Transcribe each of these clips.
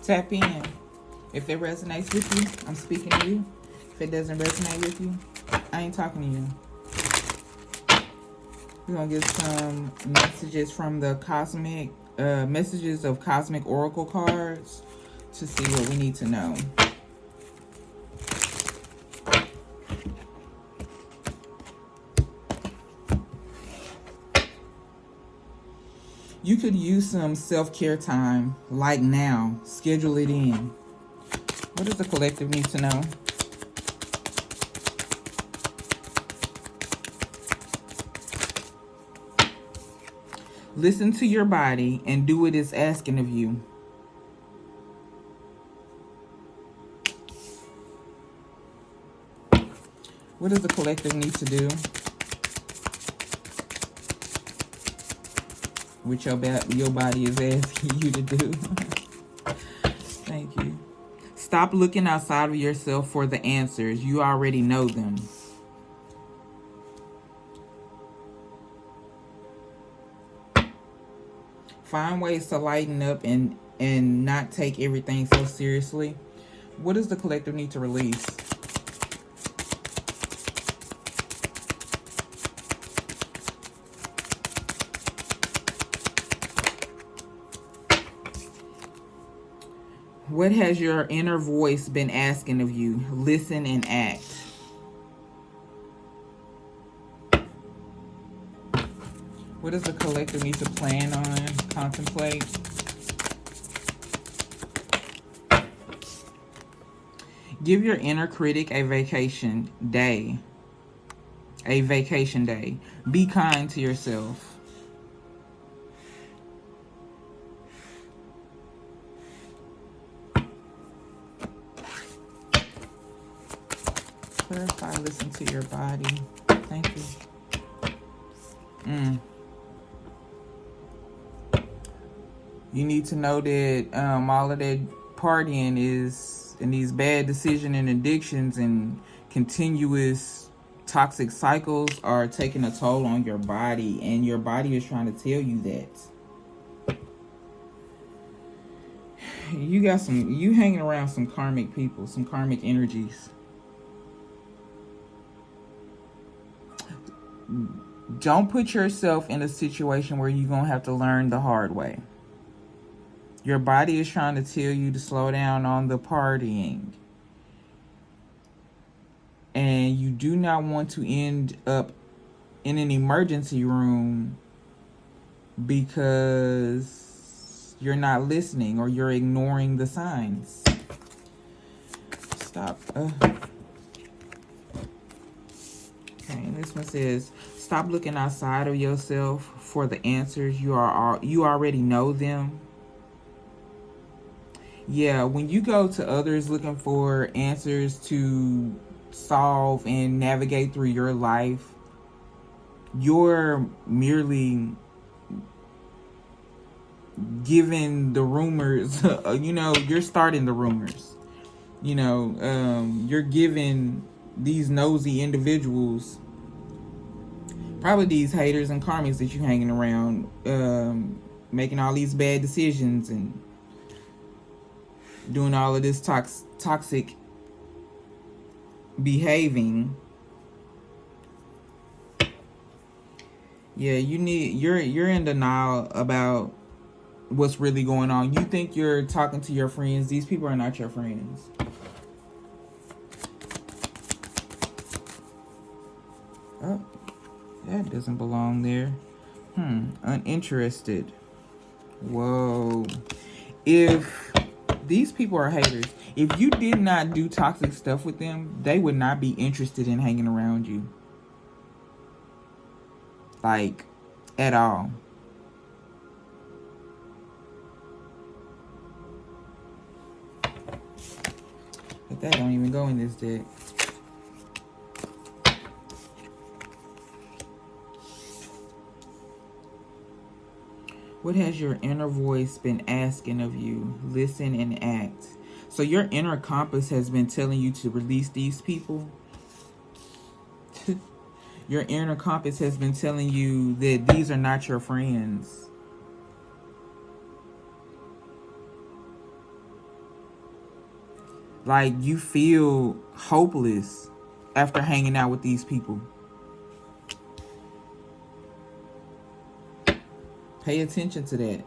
Tap in. If it resonates with you, I'm speaking to you. If it doesn't resonate with you, I ain't talking to you. We're going to get some messages from the cosmic, messages of cosmic oracle cards to see what we need to know. You could use some self-care time, like now. Schedule it in. What does the collective need to know? Listen to your body and do what it's asking of you. What does the collective need to do? What your body is asking you to do. Thank you. Stop looking outside of yourself for the answers. You already know them. Find ways to lighten up and not take everything so seriously. What does the collective need to release? What has your inner voice been asking of you? Listen and act. What does the collective need to plan on, contemplate? Give your inner critic a vacation day. A vacation day. Be kind to yourself. Clarify, listen to your body. Thank you. You need to know that all of that partying is, and these bad decisions and addictions and continuous toxic cycles are taking a toll on your body, and your body is trying to tell you that. You hanging around some karmic people, some karmic energies. Don't put yourself in a situation where you're going to have to learn the hard way. Your body is trying to tell you to slow down on the partying. And you do not want to end up in an emergency room because you're not listening or you're ignoring the signs. Stop. Okay, this one says, stop looking outside of yourself for the answers. You already know them. Yeah, when you go to others looking for answers to solve and navigate through your life, you're merely giving the rumors, you're starting the rumors. You're giving these nosy individuals, probably these haters and karmies that you're hanging around, making all these bad decisions and doing all of this toxic behaving. Yeah, you're in denial about what's really going on. You think you're talking to your friends. These people are not your friends. Oh, that doesn't belong there. Uninterested. Whoa. If these people are haters, if you did not do toxic stuff with them, they would not be interested in hanging around you. Like, at all. But that don't even go in this deck. What has your inner voice been asking of you? Listen and act. So your inner compass has been telling you to release these people. Your inner compass has been telling you that these are not your friends. Like, you feel hopeless after hanging out with these people. Pay attention to that.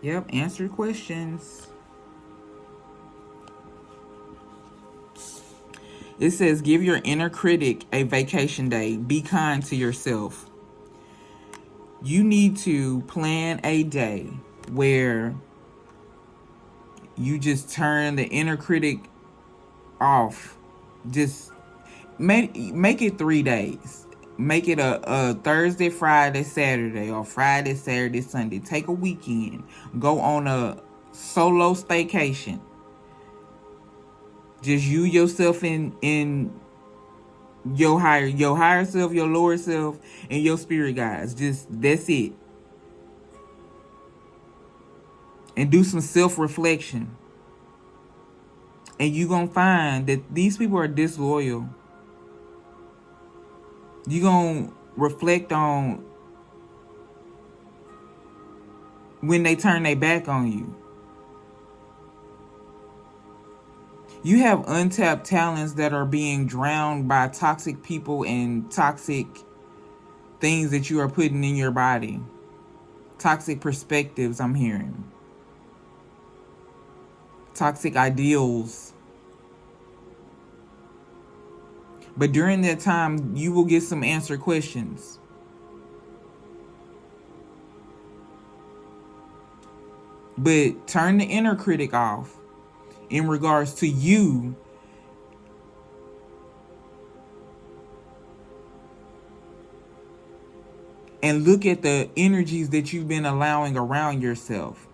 Yep, answer questions. It says, give your inner critic a vacation day. Be kind to yourself. You need to plan a day where you just turn the inner critic off. Just make it 3 days. Make it a Thursday, Friday, Saturday, or Friday, Saturday, Sunday. Take a weekend. Go on a solo staycation. Just you, yourself, in your higher self, your lower self, and your spirit guides. Just, that's it. And do some self-reflection. And you gonna find that these people are disloyal. You gonna reflect on when they turn their back on you. You have untapped talents that are being drowned by toxic people and toxic things that you are putting in your body. Toxic perspectives, I'm hearing. Toxic ideals. But during that time, you will get some answered questions. But turn the inner critic off in regards to you. And look at the energies that you've been allowing around yourself.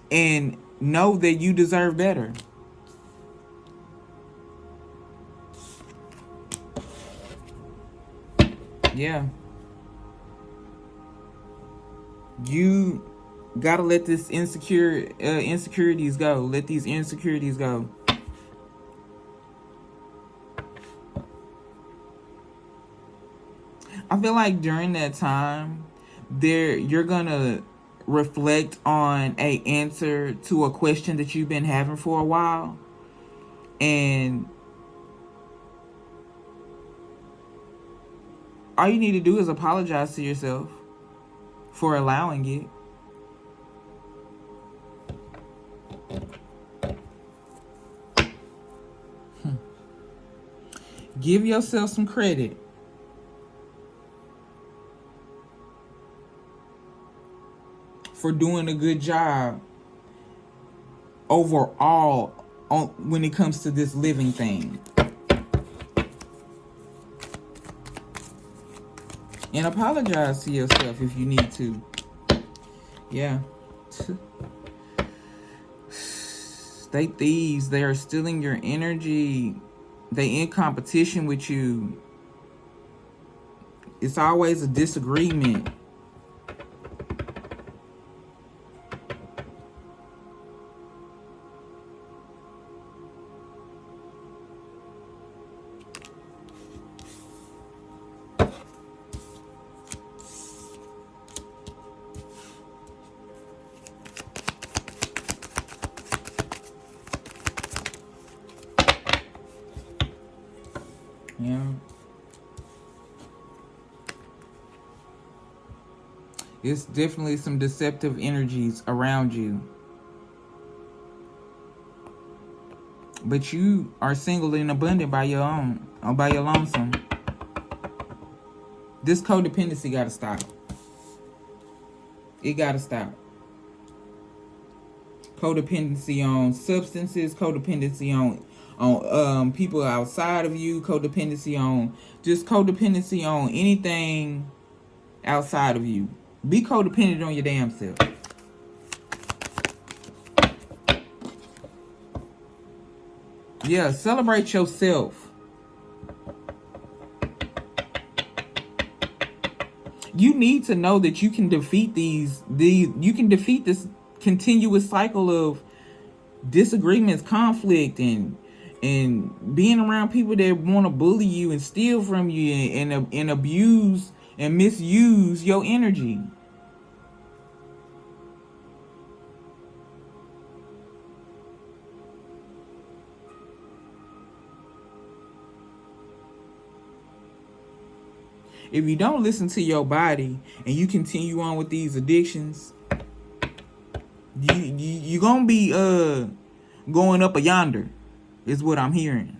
And know that you deserve better. Yeah. You gotta let this insecurities go. Let these insecurities go. I feel like during that time, you're gonna reflect on a answer to a question that you've been having for a while, and all you need to do is apologize to yourself for allowing it. Give yourself some credit. For doing a good job overall when it comes to this living thing. And apologize to yourself if you need to. Yeah. They thieves. They are stealing your energy. They in competition with you. It's always a disagreement. Yeah. It's definitely some deceptive energies around you. But you are single and abundant by your own, or by your lonesome. This codependency gotta stop. It gotta stop. Codependency on substances, codependency on people outside of you, codependency on anything outside of you. Be codependent on your damn self. Yeah, celebrate yourself. You need to know that you can defeat you can defeat this continuous cycle of disagreements, conflict, and being around people that want to bully you and steal from you and abuse and misuse your energy. If you don't listen to your body and you continue on with these addictions, you gonna be going up a yonder, is what I'm hearing.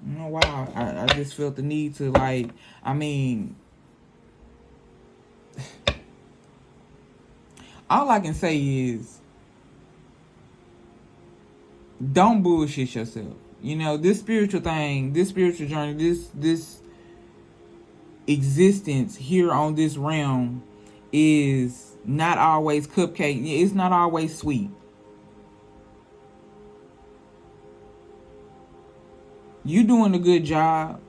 You know, wow, I just felt the need to, like, I mean, all I can say is don't bullshit yourself. You know, this spiritual thing, this spiritual journey, this existence here on this realm is not always cupcake. It's not always sweet. You doing a good job,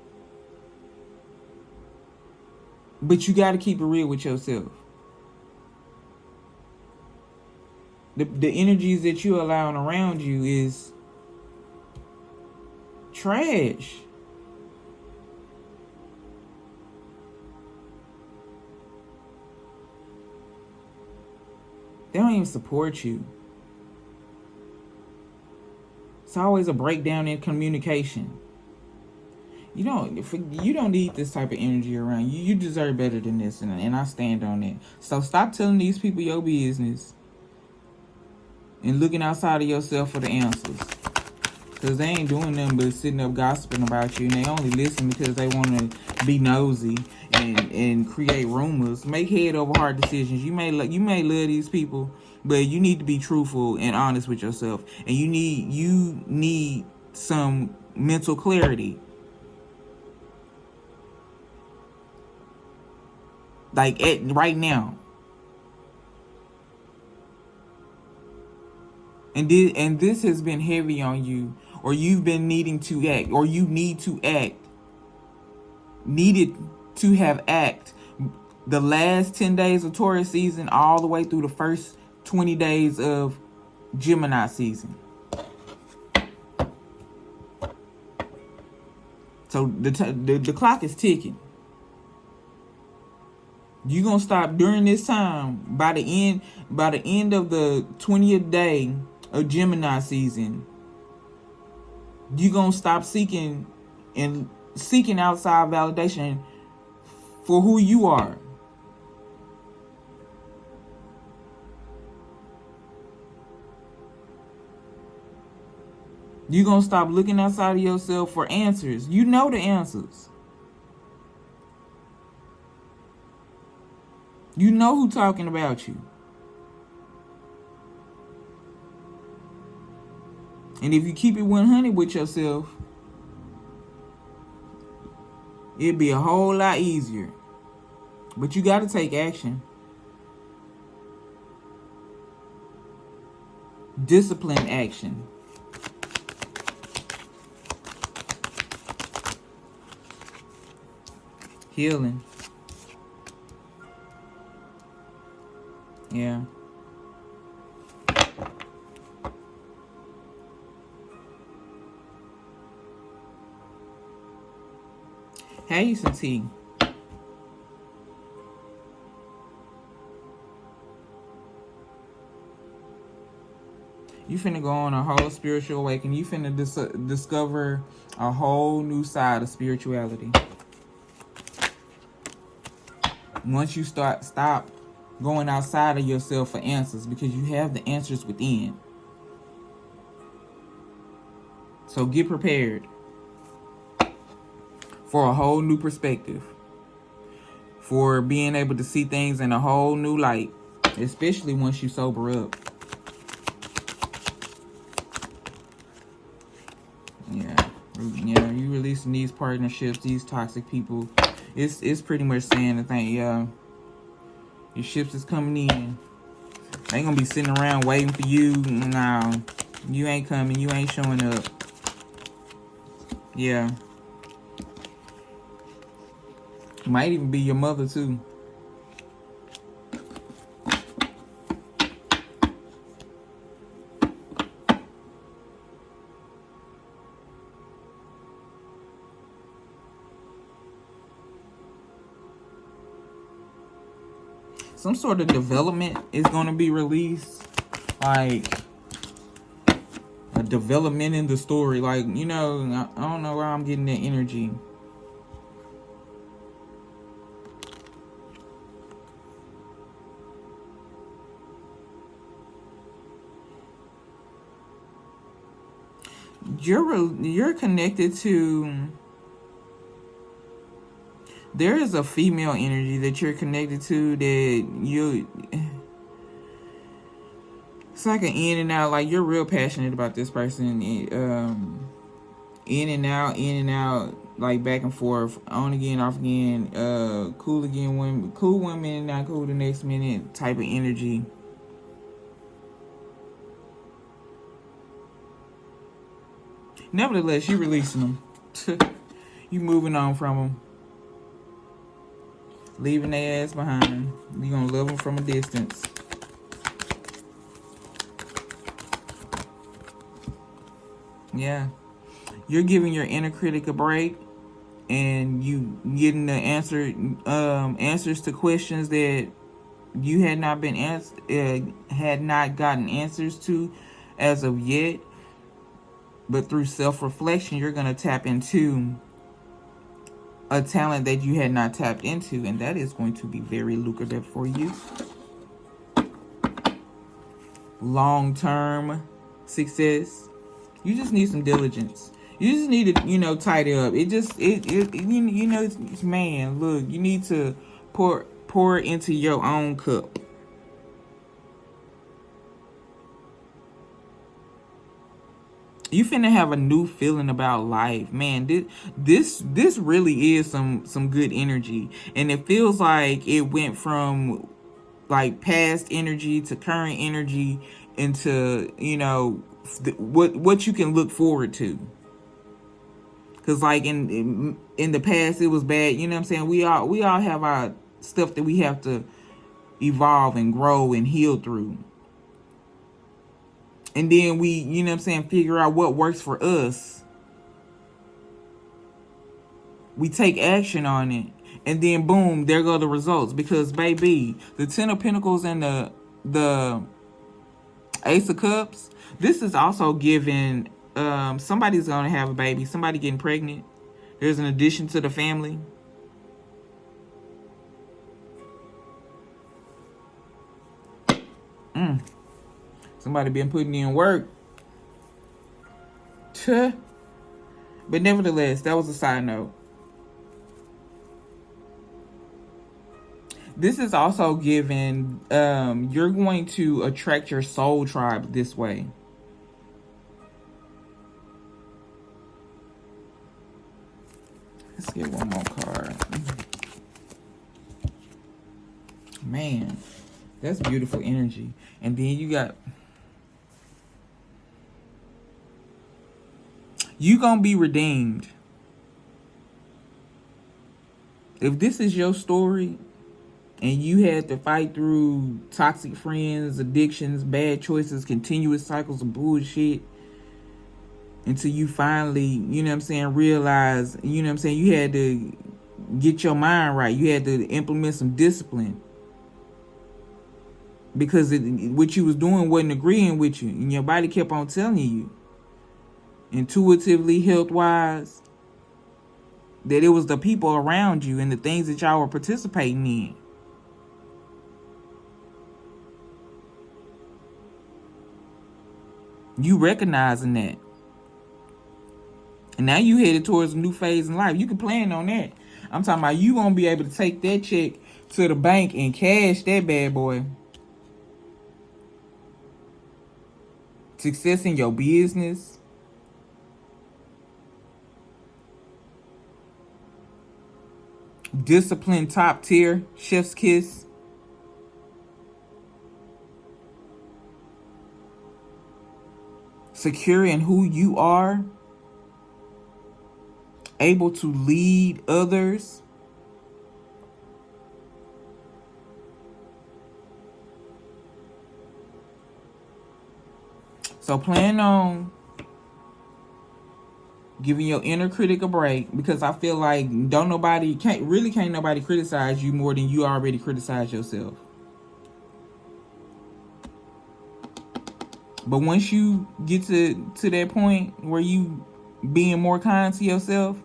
but you got to keep it real with yourself. The energies that you allowing around you is trash. They don't even support you. It's always a breakdown in communication. You don't need this type of energy around you. You deserve better than this, and I stand on that. So stop telling these people your business and looking outside of yourself for the answers. Because they ain't doing nothing but sitting up gossiping about you, and they only listen because they want to be nosy and create rumors. Make head over heart decisions. You may love these people, but you need to be truthful and honest with yourself. And you need some mental clarity. Like right now. And this has been heavy on you, or you've been needing to act, or you need to act. Needed to have act the last 10 days of Taurus season all the way through the first 20 days of Gemini season. So the clock is ticking. You're gonna stop during this time. By the end of the 20th day of Gemini season, you're gonna stop seeking outside validation for who you are. You're gonna stop looking outside of yourself for answers. You know the answers. You know who's talking about you. And if you keep it 100 with yourself, it'd be a whole lot easier. But you got to take action. Disciplined action. Healing. Yeah. Hey, T. You finna go on a whole spiritual awakening. You finna discover a whole new side of spirituality. Once you stop going outside of yourself for answers, because you have the answers within. So get prepared for a whole new perspective, for being able to see things in a whole new light, especially once you sober up. Yeah, you releasing these partnerships, these toxic people. It's pretty much saying the thing, yeah. Your ships is coming in. They ain't gonna be sitting around waiting for you. No, you ain't coming. You ain't showing up. Yeah. Might even be your mother too. Some sort of development is going to be released. Like a development in the story. Like, you know, I don't know where I'm getting that energy. You're connected to, there is a female energy that you're connected to that it's like an in and out. Like, you're real passionate about this person. In and out, like back and forth, on again, off again, cool again, cool 1 minute, not cool the next minute type of energy. Nevertheless, you releasing them. You moving on from them. Leaving their ass behind. You gonna love them from a distance. Yeah. You're giving your inner critic a break, and you getting the answers to questions that you had not gotten answers to as of yet. But through self-reflection, you're gonna tap into a talent that you had not tapped into, and that is going to be very lucrative for you. Long-term success. You just need some diligence. You just need to, tidy up. Man, look, you need to pour into your own cup. You finna have a new feeling about life, man. This really is some good energy, and it feels like it went from like past energy to current energy into what you can look forward to. Cause like in the past it was bad. You know what I'm saying? We all have our stuff that we have to evolve and grow and heal through. And then we, figure out what works for us. We take action on it. And then boom, there go the results. Because baby, the 10 of Pentacles and the Ace of Cups, this is also giving somebody's gonna have a baby, somebody getting pregnant. There's an addition to the family. Somebody been putting in work. But nevertheless, that was a side note. This is also giving, you're going to attract your soul tribe this way. Let's get one more card. Man, that's beautiful energy. And then you got, you gonna be redeemed. If this is your story and you had to fight through toxic friends, addictions, bad choices, continuous cycles of bullshit until you finally, realize, you had to get your mind right. You had to implement some discipline. Because what you was doing wasn't agreeing with you. And your body kept on telling you, intuitively, health-wise, that it was the people around you and the things that y'all were participating in. You recognizing that. And now you headed towards a new phase in life. You can plan on that. I'm talking about you gonna be able to take that check to the bank and cash that bad boy. Success in your business. Discipline top tier. Chef's kiss. Secure in who you are. Able to lead others. So plan on giving your inner critic a break, because I feel like can't nobody criticize you more than you already criticize yourself. But once you get to that point where you being more kind to yourself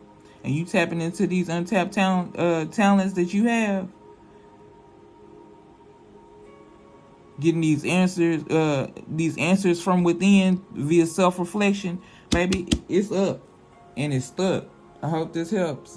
and you tapping into these untapped talents that you have, getting these answers from within via self-reflection, baby, it's up and it's stuck. I hope this helps.